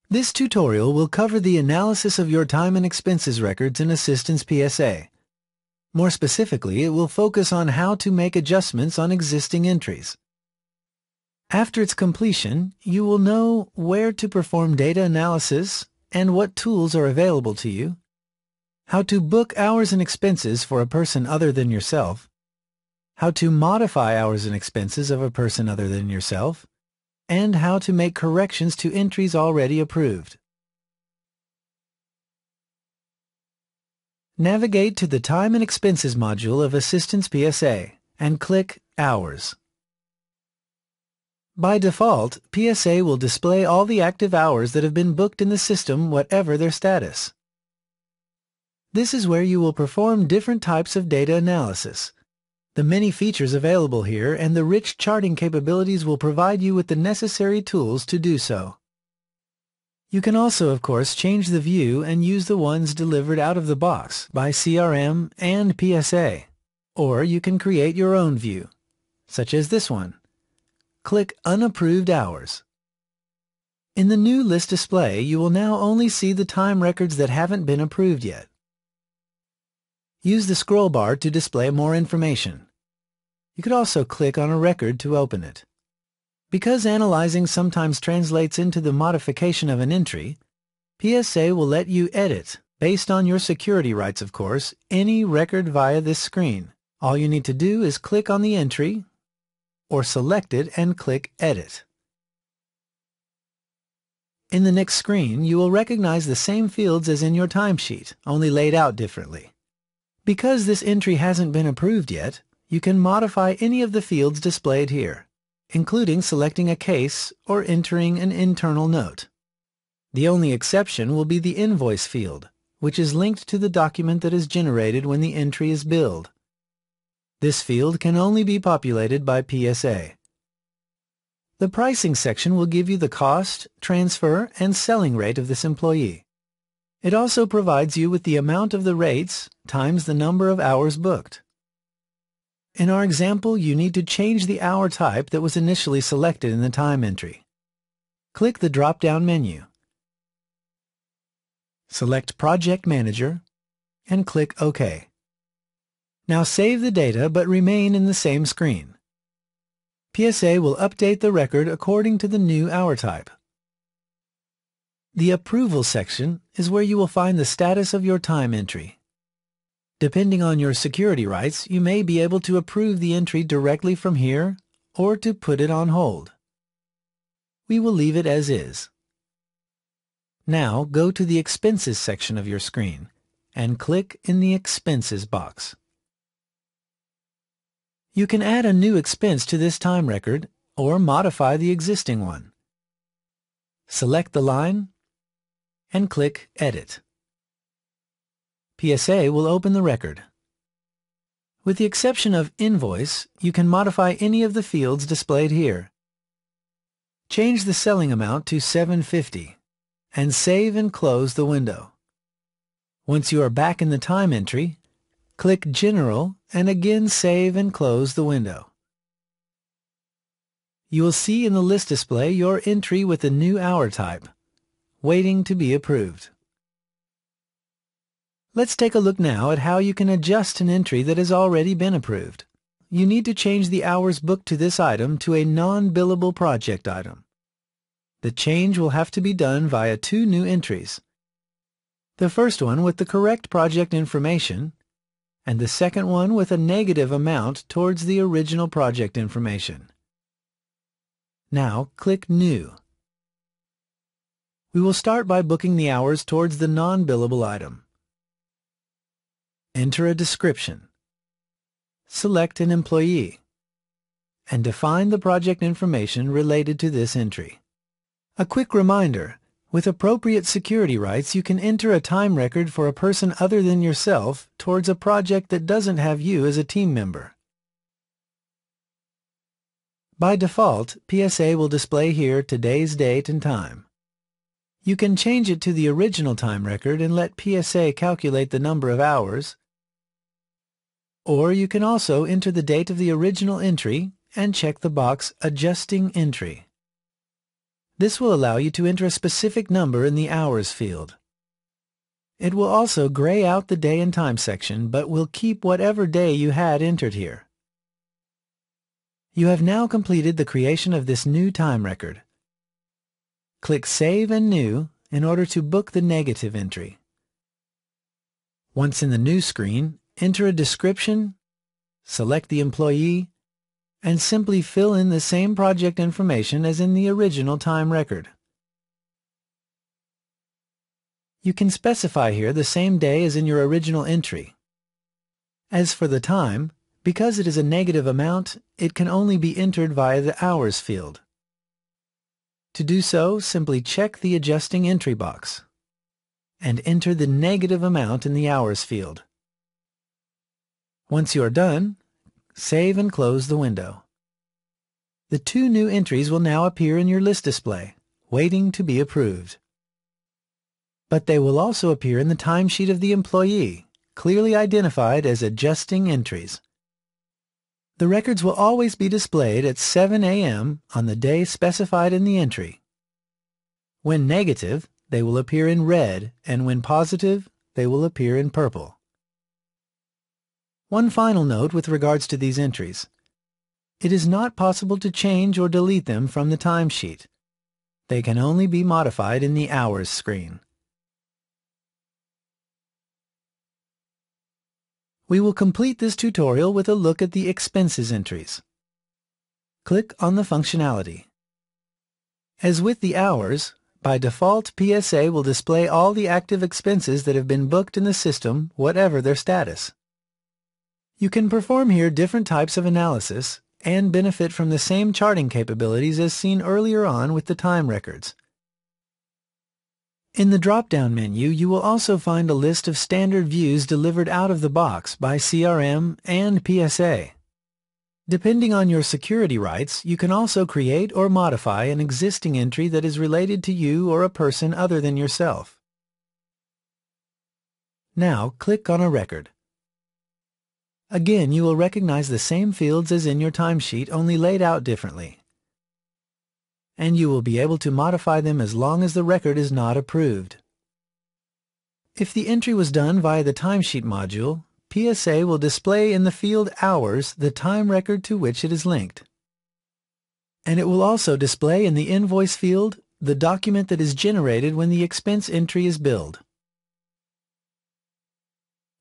This tutorial will cover the analysis of your time and expenses records in Assistance PSA. More specifically, it will focus on how to make adjustments on existing entries. After its completion, you will know where to perform data analysis and what tools are available to you, how to book hours and expenses for a person other than yourself, how to modify hours and expenses of a person other than yourself, and how to make corrections to entries already approved. Navigate to the Time and Expenses module of Assistance PSA and click Hours. By default, PSA will display all the active hours that have been booked in the system, whatever their status. This is where you will perform different types of data analysis. The many features available here and the rich charting capabilities will provide you with the necessary tools to do so. You can also, of course, change the view and use the ones delivered out of the box by CRM and PSA. Or you can create your own view, such as this one. Click Unapproved Hours. In the new list display, you will now only see the time records that haven't been approved yet. Use the scroll bar to display more information. You could also click on a record to open it. Because analyzing sometimes translates into the modification of an entry, PSA will let you edit, based on your security rights of course, any record via this screen. All you need to do is click on the entry, or select it and click Edit. In the next screen, you will recognize the same fields as in your timesheet, only laid out differently. Because this entry hasn't been approved yet, you can modify any of the fields displayed here, including selecting a case or entering an internal note. The only exception will be the invoice field, which is linked to the document that is generated when the entry is billed. This field can only be populated by PSA. The pricing section will give you the cost, transfer, and selling rate of this employee. It also provides you with the amount of the rates times the number of hours booked. In our example, you need to change the hour type that was initially selected in the time entry. Click the drop-down menu. Select Project Manager and click OK. Now save the data but remain in the same screen. PSA will update the record according to the new hour type. The Approval section is where you will find the status of your time entry. Depending on your security rights, you may be able to approve the entry directly from here or to put it on hold. We will leave it as is. Now go to the Expenses section of your screen and click in the Expenses box. You can add a new expense to this time record or modify the existing one. Select the line and click Edit. PSA will open the record. With the exception of Invoice, you can modify any of the fields displayed here. Change the selling amount to $7.50 and save and close the window. Once you are back in the time entry, click General and again save and close the window. You will see in the list display your entry with the new hour type, waiting to be approved. Let's take a look now at how you can adjust an entry that has already been approved. You need to change the hours booked to this item to a non-billable project item. The change will have to be done via two new entries. The first one with the correct project information, and the second one with a negative amount towards the original project information. Now click New. We will start by booking the hours towards the non-billable item. Enter a description. Select an employee and define the project information related to this entry. A quick reminder, with appropriate security rights, you can enter a time record for a person other than yourself towards a project that doesn't have you as a team member. By default, PSA will display here today's date and time. You can change it to the original time record and let PSA calculate the number of hours, or you can also enter the date of the original entry and check the box Adjusting Entry. This will allow you to enter a specific number in the hours field. It will also gray out the day and time section, but will keep whatever day you had entered here. You have now completed the creation of this new time record. Click Save and New in order to book the negative entry. Once in the new screen, enter a description, select the employee, and simply fill in the same project information as in the original time record. You can specify here the same day as in your original entry. As for the time, because it is a negative amount, it can only be entered via the hours field. To do so, simply check the Adjusting Entry box and enter the negative amount in the hours field. Once you are done, save and close the window. The two new entries will now appear in your list display, waiting to be approved. But they will also appear in the timesheet of the employee, clearly identified as adjusting entries. The records will always be displayed at 7 a.m. on the day specified in the entry. When negative, they will appear in red, and when positive, they will appear in purple. One final note with regards to these entries. It is not possible to change or delete them from the timesheet. They can only be modified in the Hours screen. We will complete this tutorial with a look at the expenses entries. Click on the functionality. As with the hours, by default PSA will display all the active expenses that have been booked in the system, whatever their status. You can perform here different types of analysis and benefit from the same charting capabilities as seen earlier on with the time records. In the drop-down menu, you will also find a list of standard views delivered out of the box by CRM and PSA. Depending on your security rights, you can also create or modify an existing entry that is related to you or a person other than yourself. Now, click on a record. Again, you will recognize the same fields as in your timesheet, only laid out differently. And you will be able to modify them as long as the record is not approved. If the entry was done via the timesheet module, PSA will display in the field Hours the time record to which it is linked. And it will also display in the Invoice field the document that is generated when the expense entry is billed.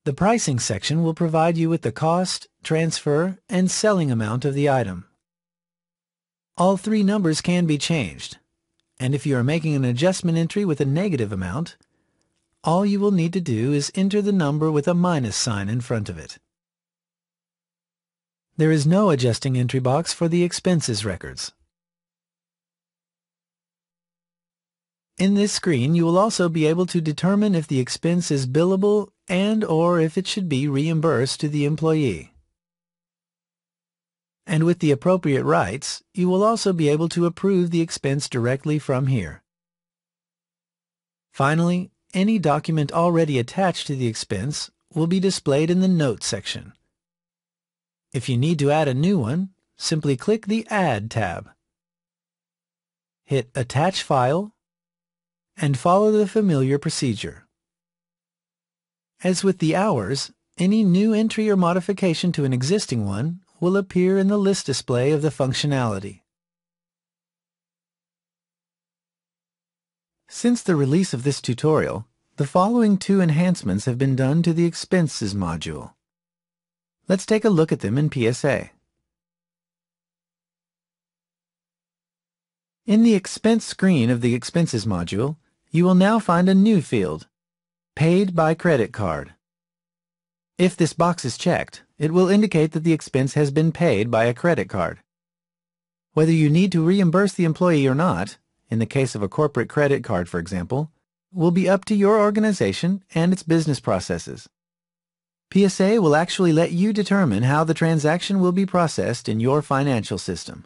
The Pricing section will provide you with the cost, transfer, and selling amount of the item. All three numbers can be changed, and if you are making an adjustment entry with a negative amount, all you will need to do is enter the number with a minus sign in front of it. There is no adjusting entry box for the expenses records. In this screen, you will also be able to determine if the expense is billable and/or if it should be reimbursed to the employee. And with the appropriate rights, you will also be able to approve the expense directly from here. Finally, any document already attached to the expense will be displayed in the Notes section. If you need to add a new one, simply click the Add tab. Hit Attach File and follow the familiar procedure. As with the hours, any new entry or modification to an existing one will appear in the list display of the functionality. Since the release of this tutorial, the following two enhancements have been done to the Expenses module. Let's take a look at them in PSA. In the Expense screen of the Expenses module, you will now find a new field, Paid by Credit Card. If this box is checked, it will indicate that the expense has been paid by a credit card. Whether you need to reimburse the employee or not, in the case of a corporate credit card for example, will be up to your organization and its business processes. PSA will actually let you determine how the transaction will be processed in your financial system.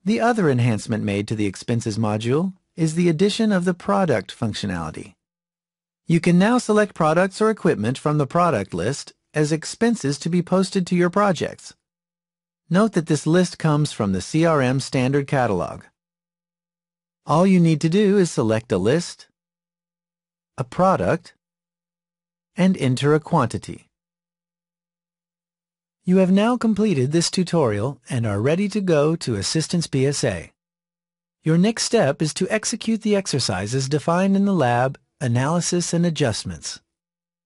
The other enhancement made to the Expenses module is the addition of the Product functionality. You can now select products or equipment from the product list as expenses to be posted to your projects. Note that this list comes from the CRM Standard Catalog. All you need to do is select a list, a product, and enter a quantity. You have now completed this tutorial and are ready to go to Assistance PSA. Your next step is to execute the exercises defined in the lab, Analysis and Adjustments.